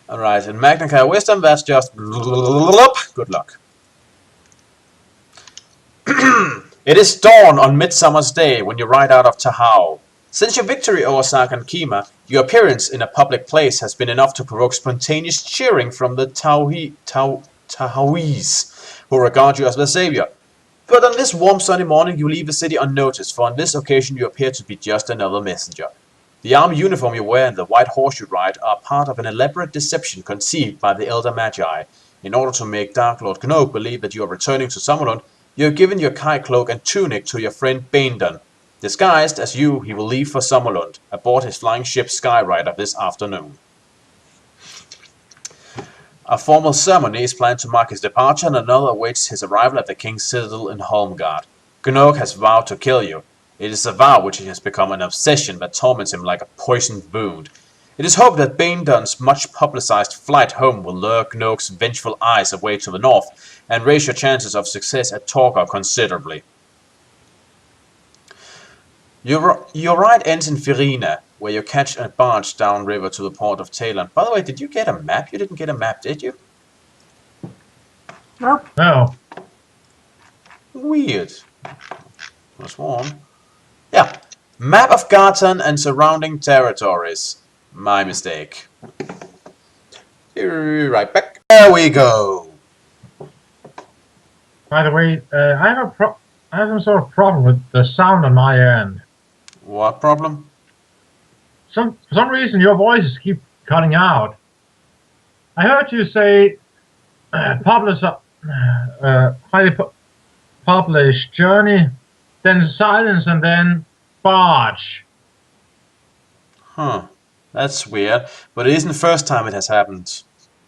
Alright, in Magna Carta Wisdom, that's just good luck. It is dawn on Midsummer's Day when you ride out of Tahao. Since your victory over Sargon Kima, your appearance in a public place has been enough to provoke spontaneous cheering from the Tahoese, who regard you as their savior. But on this warm sunny morning you leave the city unnoticed, for on this occasion you appear to be just another messenger. The army uniform you wear and the white horse you ride are part of an elaborate deception conceived by the Elder Magi. In order to make Dark Lord Gnog believe that you are returning to Summerlund, you have given your Kai cloak and tunic to your friend Baindon. Disguised as you, he will leave for Summerlund, aboard his flying ship Skyrider this afternoon. A formal ceremony is planned to mark his departure, and another awaits his arrival at the King's Citadel in Holmgard. Gnog has vowed to kill you. It is a vow which has become an obsession that torments him like a poisoned wound. It is hoped that Baindon's much-publicized flight home will lure Gnog's vengeful eyes away to the north, and raise your chances of success at Torgor considerably. Your ride ends in Firina, where you catch a barge downriver to the port of Talon. By the way, did you get a map? You didn't get a map, did you? Nope. No. Weird. Was warm. Yeah. Map of Garton and surrounding territories. My mistake. Right back. There we go. By the way, I have some sort of problem with the sound on my end. What problem? For some reason, your voices keep cutting out. I heard you say highly published journey, then silence, and then barge. Huh. That's weird. But it isn't the first time it has happened.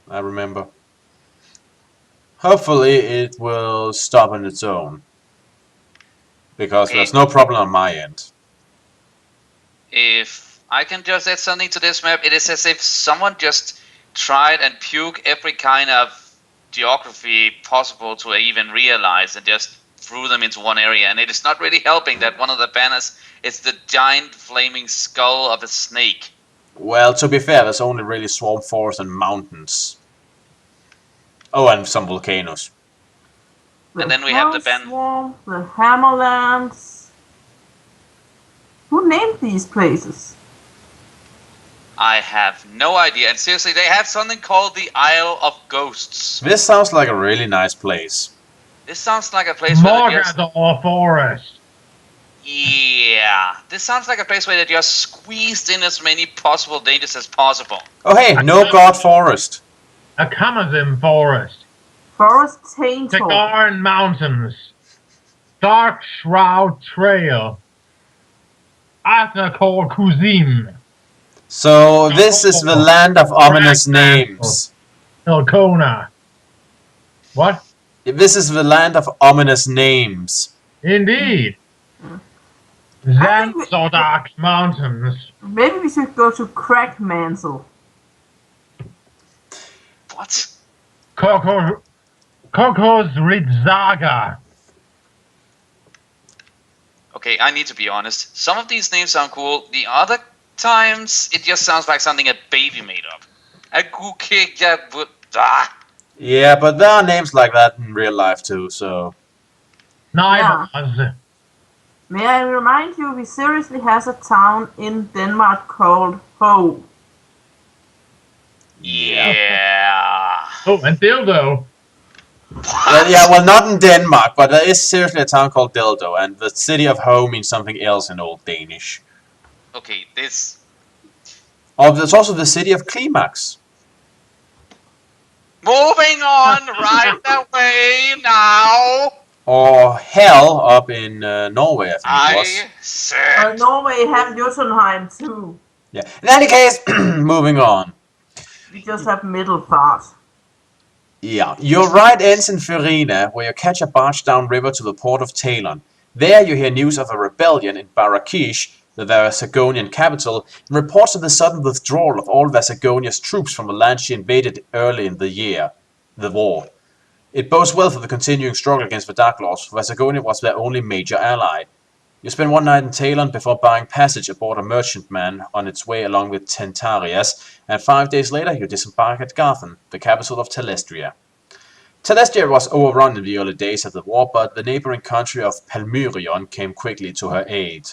I remember. Hopefully it will stop on its own. Because there's no problem on my end. If I can just add something to this map, it is as if someone just tried and puked every kind of geography possible to even realize and just threw them into one area. And it is not really helping that one of the banners is the giant flaming skull of a snake. Well, to be fair, there's only really swamp forest and mountains. Oh, and some volcanoes. And then we have the ban. Swamp, the Hammerlands. Who named these places? I have no idea. And seriously, they have something called the Isle of Ghosts. This sounds like a really nice place. This sounds like a place where they just... Morgador Forest. Yeah. This sounds like a place where they just squeezed in as many possible dangers as possible. Oh hey, no God Forest. A Kamazim Forest. Forest Taintor. Tagaran Mountains. Dark Shroud Trail. Athna called Kuzim. So this is the land of ominous names. Elkona. What? This is the land of ominous names. Indeed. Zanzodark Mountains. Maybe we should go to Crackmansel. What? Kokos Ridzaga. Okay, I need to be honest. Some of these names sound cool. The other times, it just sounds like something a baby made up. Yeah, but there are names like that in real life too, so... Nivas. May I remind you, we seriously has a town in Denmark called Ho. Yeah. Oh, and Dildo. Well, not in Denmark, but there is seriously a town called Dildo, and the city of Ho means something else in Old Danish. Okay, this... Oh, there's also the city of Climax. Moving on right away now. Or Hell up in Norway, I think it was. Said... Norway have Jotunheim too. Yeah. In any case, moving on. We just have Middelfart. Yeah. Your ride ends in Firina, where you catch a barge downriver to the port of Talon. There you hear news of a rebellion in Barakish, the Vasagonian capital, and reports of the sudden withdrawal of all Vasagonia's troops from the land she invaded early in the war. It bodes well for the continuing struggle against the Dark Lords, for Vasagonia was their only major ally. You spend one night in Talon before buying passage aboard a merchantman on its way along with Tentarius, and 5 days later you disembark at Garthen, the capital of Telestria. Telestria was overrun in the early days of the war, but the neighboring country of Palmyrion came quickly to her aid.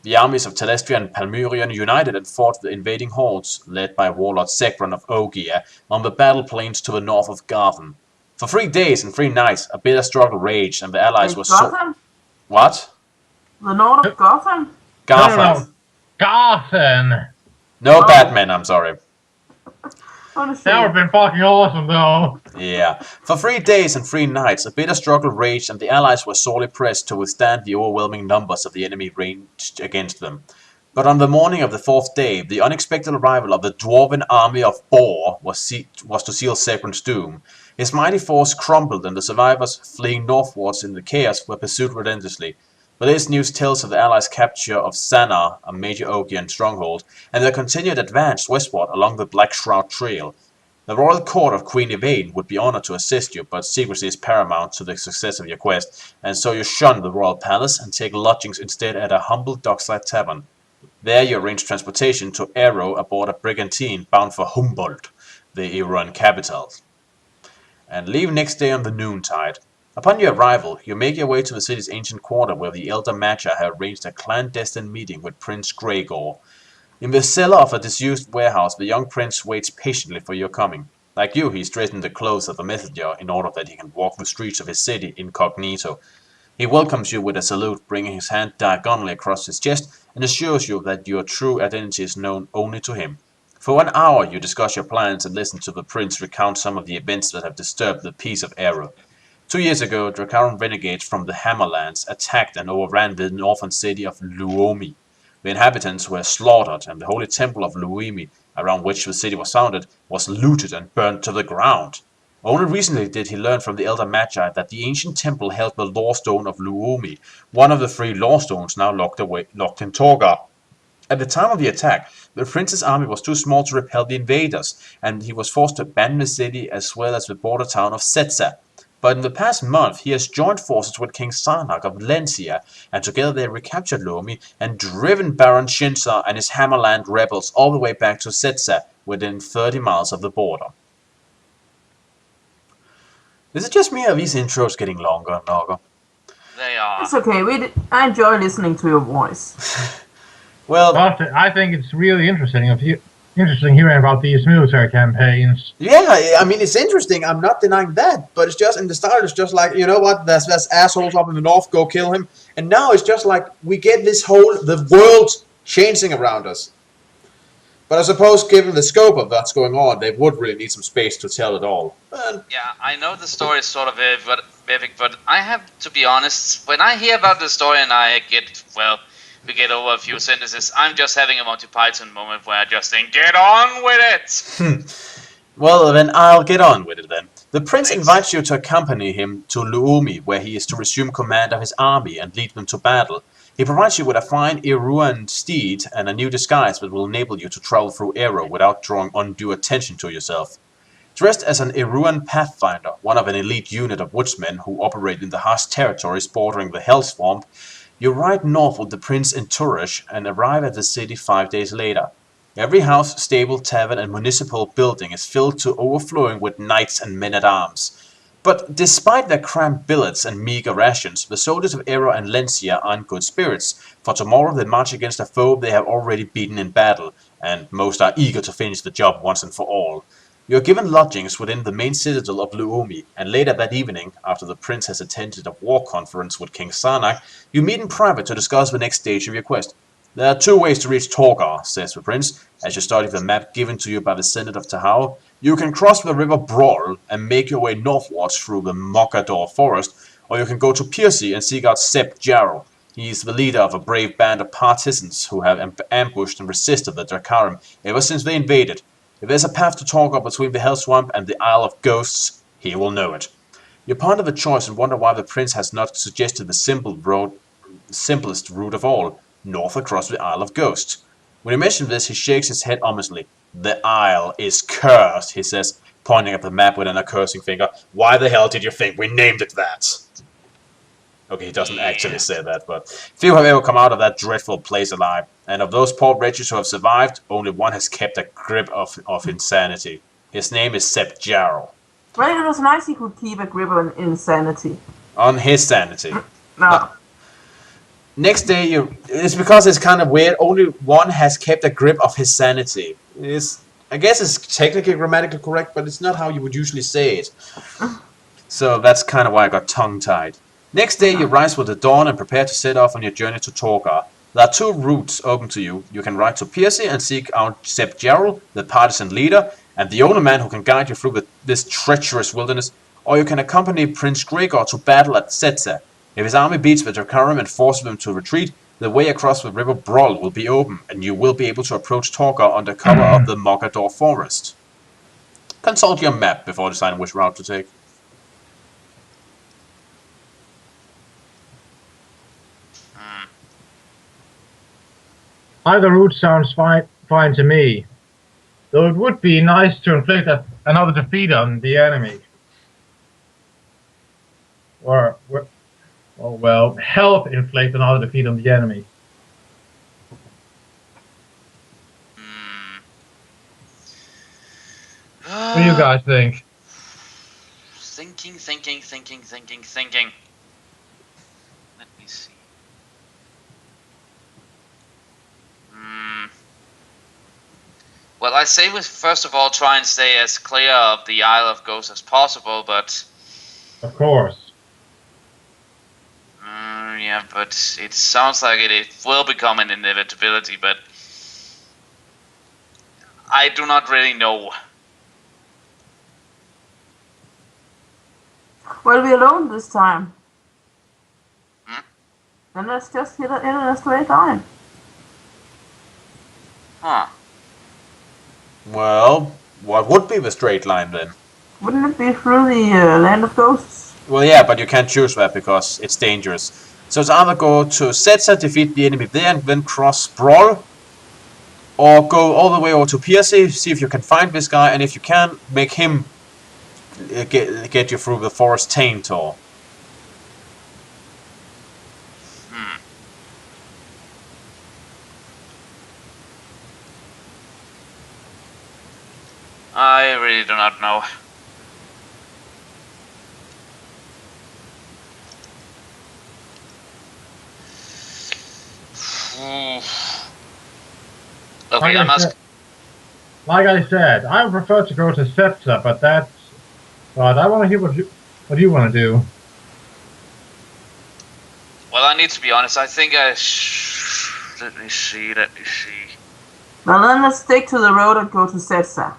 The armies of Telestria and Palmyrion united and fought the invading hordes, led by warlord Segron of Ogia, on the battle plains to the north of Garthen. For 3 days and 3 nights, a bitter struggle raged, and the allies were so... Gotham? What? The North of Gotham? Garthen. No. Garthen! No Batman, I'm sorry. Honestly. That would have been fucking awesome, though. Yeah. For 3 days and 3 nights, a bitter struggle raged, and the allies were sorely pressed to withstand the overwhelming numbers of the enemy ranged against them. But on the morning of the 4th day, the unexpected arrival of the dwarven army of Bor was to seal Segron's doom. His mighty force crumbled, and the survivors, fleeing northwards in the chaos, were pursued relentlessly. But this news tells of the allies' capture of Sanar, a major Ogian stronghold, and their continued advance westward along the Black Shroud Trail. The royal court of Queen Yvain would be honored to assist you, but secrecy is paramount to the success of your quest, and so you shun the royal palace and take lodgings instead at a humble dockside tavern. There you arrange transportation to Aero aboard a brigantine bound for Humboldt, the Iran capital, and leave next day on the noontide. Upon your arrival, you make your way to the city's ancient quarter where the elder Magi had arranged a clandestine meeting with Prince Gregor. In the cellar of a disused warehouse, the young prince waits patiently for your coming. Like you, he's dressed in the clothes of a messenger in order that he can walk the streets of his city incognito. He welcomes you with a salute, bringing his hand diagonally across his chest, and assures you that your true identity is known only to him. For an hour you discuss your plans and listen to the prince recount some of the events that have disturbed the peace of Aero. 2 years ago, Dracaran renegades from the Hammerlands attacked and overran the northern city of Luomi. The inhabitants were slaughtered, and the holy temple of Luomi, around which the city was founded, was looted and burned to the ground. Only recently did he learn from the elder Magi that the ancient temple held the Lawstone of Luomi, one of the 3 Lawstones now locked in Torgar. At the time of the attack, the prince's army was too small to repel the invaders, and he was forced to abandon the city as well as the border town of Setza. But in the past month, he has joined forces with King Sarnak of Lencia, and together they recaptured Luomi and driven Baron Shinsar and his Hammerland rebels all the way back to Setza, within 30 miles of the border. Is it just me, or are these intros getting longer and longer? They are. It's okay. I enjoy listening to your voice. Well, I think it's really interesting hearing about these military campaigns. yeah, I mean, it's interesting. I'm not denying that, but it's just in the start. It's just like, you know what? There's assholes up in the north. Go kill him. And now it's just like we get the world changing around us. But I suppose, given the scope of what's going on, they would really need some space to tell it all. Yeah, I know the story is sort of epic, but I have to be honest. When I hear about the story and we get over a few sentences, I'm just having a Monty Python moment where I just think, get on with it! Well, then I'll get on with it then. The prince Thanks. invites you to accompany him to Luomi, where he is to resume command of his army and lead them to battle. He provides you with a fine Iruan steed and a new disguise that will enable you to travel through Aero without drawing undue attention to yourself. Dressed as an Iruan pathfinder, one of an elite unit of woodsmen who operate in the harsh territories bordering the Hell Swamp, you ride north with the prince in Turish and arrive at the city 5 days later. Every house, stable, tavern, and municipal building is filled to overflowing with knights and men-at-arms. But despite their cramped billets and meager rations, the soldiers of Aero and Lencia are in good spirits, for tomorrow they march against a foe they have already beaten in battle, and most are eager to finish the job once and for all. You are given lodgings within the main citadel of Luomi, and later that evening, after the prince has attended a war conference with King Sarnak, you meet in private to discuss the next stage of your quest. There are 2 ways to reach Torgar, says the prince, as you study the map given to you by the Senate of Tahau. You can cross the river Brol and make your way northwards through the Mogador forest, or you can go to Piercy and seek out Sep Jarl. He is the leader of a brave band of partisans who have ambushed and resisted the Dracarim ever since they invaded. If there's a path to Torgar between the Hell Swamp and the Isle of Ghosts, he will know it. You ponder the choice and wonder why the prince has not suggested the simplest route of all, north across the Isle of Ghosts. When you mention this, he shakes his head ominously. The Isle is cursed, he says, pointing at the map with an accursing finger. Why the hell did you think we named it that? Okay, he doesn't actually say that, but few have ever come out of that dreadful place alive. And of those poor wretches who have survived, only one has kept a grip of insanity. His name is Sepp Jarl. Well, it was nice he could keep a grip on insanity. On his sanity. No. Next day, it's because it's kind of weird. Only one has kept a grip of his sanity. I guess it's technically grammatically correct, but it's not how you would usually say it. So that's kind of why I got tongue-tied. Next day, you rise with the dawn and prepare to set off on your journey to Torgar. There are two routes open to you. You can ride to Piercy and seek out Sepp Jarl, the partisan leader, and the only man who can guide you through this treacherous wilderness, or you can accompany Prince Gregor to battle at Setza. If his army beats the Drakarim and forces them to retreat, the way across the river Broll will be open, and you will be able to approach Torgar under cover of the Mogador forest. Consult your map before deciding which route to take. Either route sounds fine to me. Though it would be nice to inflict another defeat on the enemy. Or help inflict another defeat on the enemy. What do you guys think? Thinking. Let me see. Well, I say we first of all try and stay as clear of the Isle of Ghosts as possible, but... Of course. Yeah, but it sounds like it will become an inevitability, but... I do not really know. Well, we're alone this time. Then let's just hit it in a straight line. Huh. Well, what would be the straight line then? Wouldn't it be through the Land of Ghosts? Well, yeah, but you can't choose that because it's dangerous. So it's either go to Setza, defeat the enemy there, and then cross Broll, or go all the way over to Piercy, see if you can find this guy, and if you can, make him get you through the Forest Taintor. I really do not know. Okay, I must... Like I said, I would prefer to go to Setza, but I want to hear what you want to do. Well, I need to be honest. I think I... Let me see. Well, then let's stick to the road and go to Setza.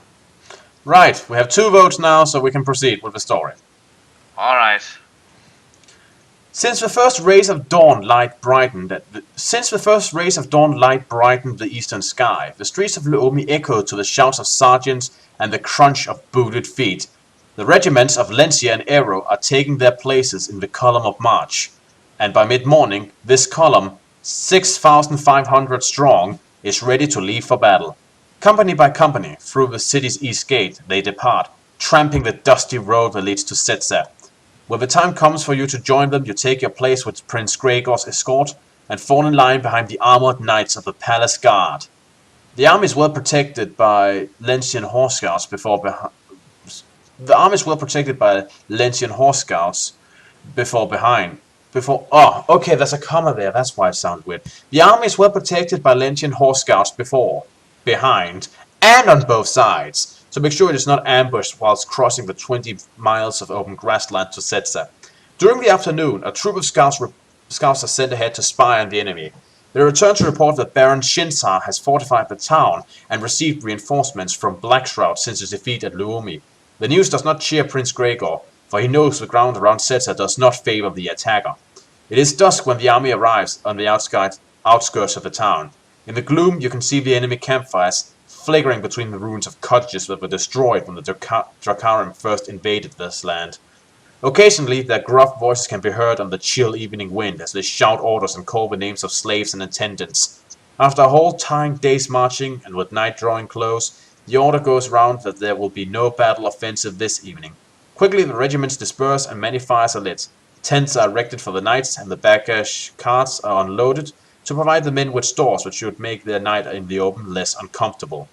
Right, we have 2 votes now, so we can proceed with the story. Alright. Since the first rays of dawn light brightened the eastern sky, the streets of Luomi echoed to the shouts of sergeants and the crunch of booted feet. The regiments of Lencia and Aero are taking their places in the column of march, and by mid-morning, this column, 6,500 strong, is ready to leave for battle. Company by company, through the city's east gate, they depart, tramping the dusty road that leads to Setza. When the time comes for you to join them, you take your place with Prince Gregor's escort and fall in line behind the armored knights of the palace guard. The army is well protected by Lencian horse scouts before behind. Oh, okay, there's a comma there, that's why it sounds weird. The army is well protected by Lencian horse scouts before, behind, and on both sides, so make sure it is not ambushed whilst crossing the 20 miles of open grassland to Setza. During the afternoon, a troop of scouts are sent ahead to spy on the enemy. They return to report that Baron Shinsar has fortified the town and received reinforcements from Blackshroud since his defeat at Luomi. The news does not cheer Prince Gregor, for he knows the ground around Setza does not favor the attacker. It is dusk when the army arrives on the outskirts of the town. In the gloom, you can see the enemy campfires flickering between the ruins of cottages that were destroyed when the Drakarim first invaded this land. Occasionally, their gruff voices can be heard on the chill evening wind as they shout orders and call the names of slaves and attendants. After a whole tiring day's marching, and with night drawing close, the order goes round that there will be no battle offensive this evening. Quickly, the regiments disperse and many fires are lit. Tents are erected for the night, and the baggage carts are unloaded to provide the men with stores which should make their night in the open less uncomfortable.